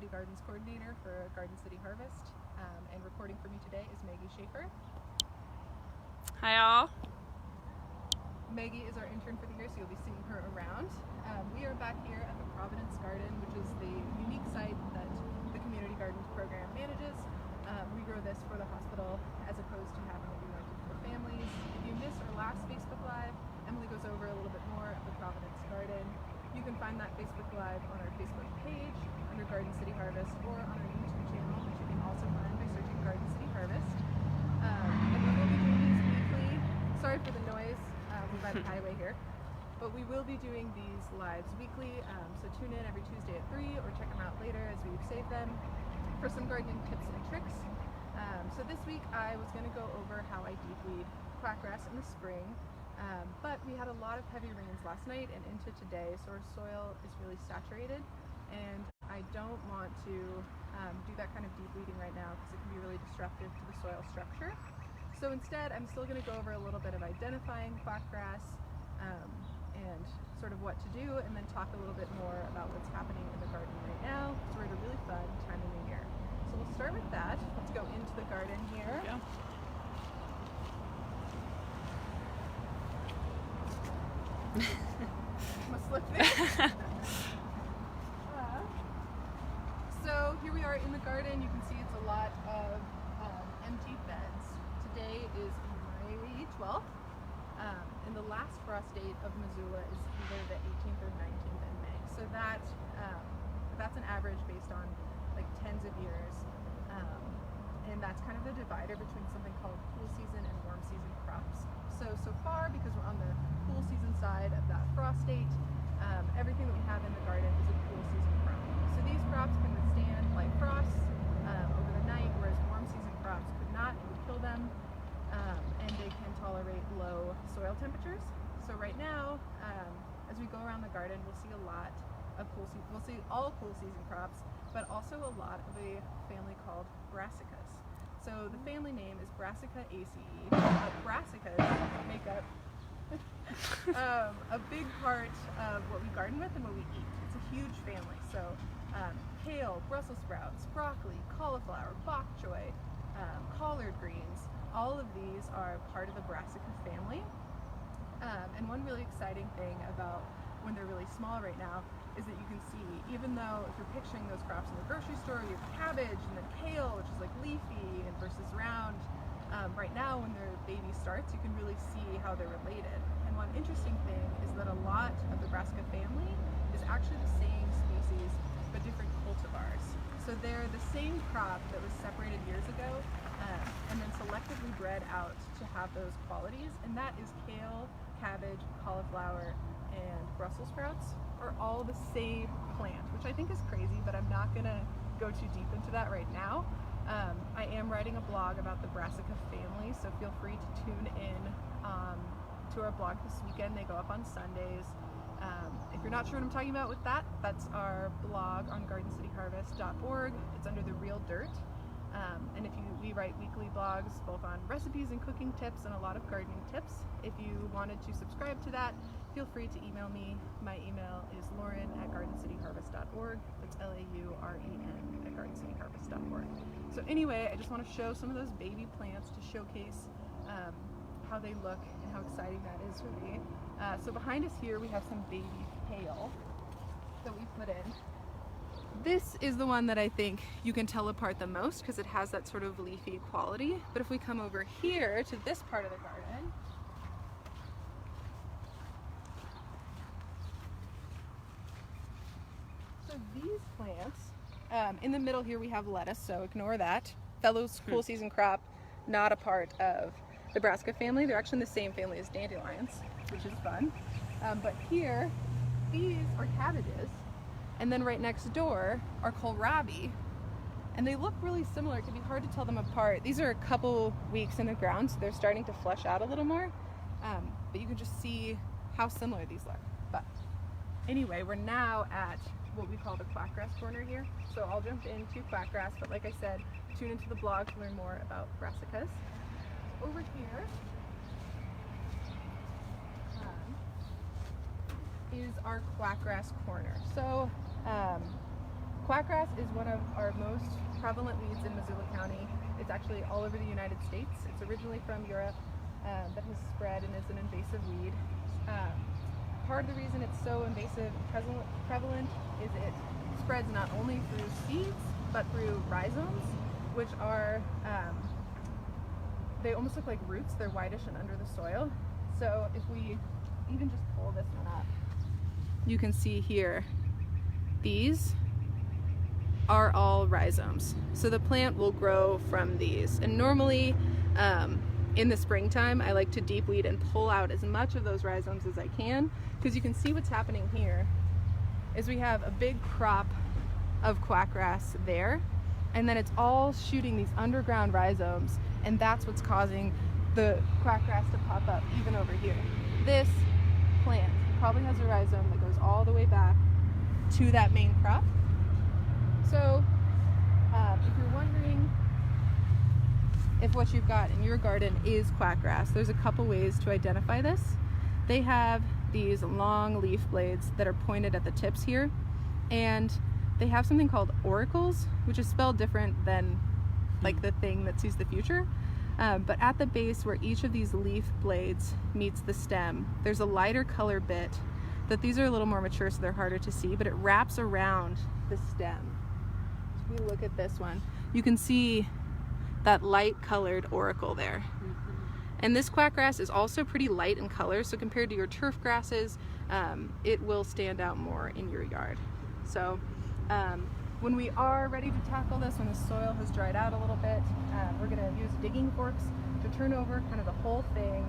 Community Gardens Coordinator for Garden City Harvest, and recording for me today is Maggie Schaefer. Hi all. Maggie is our intern for the year, so you'll be seeing her around. We are back here at the Providence Garden, which is the unique site that the Community Gardens program manages. We grow this for the hospital as opposed to having it be rented for families. If you missed our last Facebook Live, Emily goes over a little bit more of the Providence Garden. You can find that Facebook Live on our Facebook page under Garden City Harvest or on our YouTube channel, which you can also find by searching Garden City Harvest. And we will be doing these weekly. Sorry for the noise, we're by the highway here. But we will be doing these lives weekly, so tune in every Tuesday at 3 or check them out later as we save them for some gardening tips and tricks. So this week I was going to go over how I deep weed quackgrass in the spring. But we had a lot of heavy rains last night and into today, so our soil is really saturated, and I don't want to do that kind of deep weeding right now because it can be really disruptive to the soil structure. So instead, I'm still going to go over a little bit of identifying quackgrass and sort of what to do, and then talk a little bit more about what's happening in the garden right now. So we're at a really fun time of the year. So we'll start with that. Let's go into the garden here. Yeah. I'm gonna slip there. So here we are in the garden. You can see it's a lot of empty beds. Today is May 12th, and the last frost date of Missoula is either the 18th or 19th in May. So that's an average based on like tens of years, and that's kind of the divider between something called cool season and warm season crops. So far, because we're on the cool season side of that frost date, everything that we have in the garden is a cool season crop. So these crops can withstand light frosts over the night, whereas warm season crops could not. It would kill them, and they can tolerate low soil temperatures. So right now, as we go around the garden, we'll see a lot of we'll see all cool season crops, but also a lot of a family called brassicas. So the family name is Brassica ace. Brassicas make up a big part of what we garden with and what we eat. It's a huge family. So kale, Brussels sprouts, broccoli, cauliflower, bok choy, collard greens, all of these are part of the brassica family. And one really exciting thing about when they're really small right now is that you can see, even though if you're picturing those crops in the grocery store, you have cabbage and then kale, which is like leafy and versus round. Right now, when their baby starts, you can really see how they're related. And one interesting thing is that a lot of the brassica family is actually the same species, but different cultivars. So they're the same crop that was separated years ago, and then selectively bred out to have those qualities, and that is kale, cabbage, cauliflower, and Brussels sprouts are all the same plant, which I think is crazy, but I'm not gonna go too deep into that right now. I am writing a blog about the brassica family, so feel free to tune in to our blog this weekend. They go up on Sundays. If you're not sure what I'm talking about with that, that's our blog on gardencityharvest.org. It's under the real dirt. And we write weekly blogs both on recipes and cooking tips and a lot of gardening tips. If you wanted to subscribe to that, feel free to email me. My email is lauren@gardencityharvest.org. That's LAUREN at gardencityharvest.org. So anyway, I just want to show some of those baby plants to showcase how they look and how exciting that is for me. So behind us here we have some baby kale that we put in. This is the one that I think you can tell apart the most because it has that sort of leafy quality. But if we come over here to this part of the garden, so these plants, in the middle here we have lettuce, so ignore that. Fellow's cool season crop, not a part of the brassica family. They're actually in the same family as dandelions, which is fun. But here, these are cabbages. And then right next door are kohlrabi, and they look really similar. It can be hard to tell them apart. These are a couple weeks in the ground, so they're starting to flesh out a little more, but you can just see how similar these look. But anyway, we're now at what we call the quackgrass corner here, so I'll jump into quackgrass, but like I said, tune into the blog to learn more about brassicas. Over here is our quackgrass corner. So quackgrass is one of our most prevalent weeds in Missoula County. It's actually all over the United States. It's originally from Europe, that has spread and is an invasive weed. Part of the reason it's so invasive and prevalent is it spreads not only through seeds, but through rhizomes, which are, they almost look like roots. They're whitish and under the soil. So if we even just pull this one up, you can see here, these are all rhizomes. So the plant will grow from these. And normally, in the springtime, I like to deep weed and pull out as much of those rhizomes as I can, because you can see what's happening here is we have a big crop of quackgrass there, and then it's all shooting these underground rhizomes, and that's what's causing the quackgrass to pop up even over here. This plant probably has a rhizome that goes all the way back to that main crop. So if you're wondering if what you've got in your garden is quackgrass, there's a couple ways to identify this. They have these long leaf blades that are pointed at the tips here, and they have something called auricles, which is spelled different than like the thing that sees the future. But at the base where each of these leaf blades meets the stem, there's a lighter color bit that these are a little more mature, so they're harder to see, but it wraps around the stem. So if we look at this one, you can see that light colored auricle there. And this quackgrass is also pretty light in color, so compared to your turf grasses, it will stand out more in your yard. So when we are ready to tackle this, when the soil has dried out a little bit, we're going to use digging forks to turn over kind of the whole thing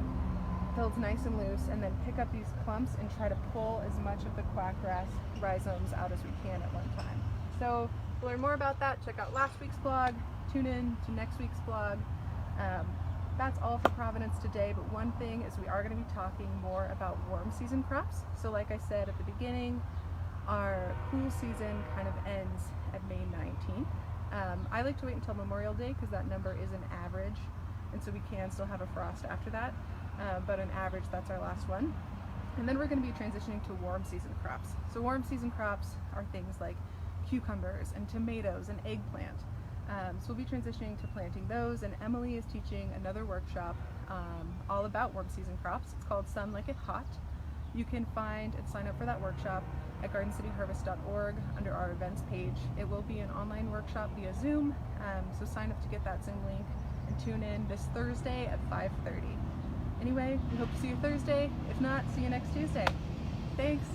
till it's nice and loose, and then pick up these clumps and try to pull as much of the quackgrass rhizomes out as we can at one time. So to learn more about that, check out last week's blog, tune in to next week's blog. That's all for Providence today, but one thing is we are going to be talking more about warm season crops. So like I said at the beginning, our cool season kind of ends at May 19th. I like to wait until Memorial Day because that number is an average, and so we can still have a frost after that, but on average that's our last one. And then we're going to be transitioning to warm season crops. So warm season crops are things like cucumbers and tomatoes and eggplant. So we'll be transitioning to planting those, and Emily is teaching another workshop all about warm season crops. It's called Sun Like It Hot. You can find and sign up for that workshop at gardencityharvest.org under our events page. It will be an online workshop via Zoom, so sign up to get that Zoom link and tune in this Thursday at 5:30. Anyway, we hope to see you Thursday. If not, see you next Tuesday. Thanks.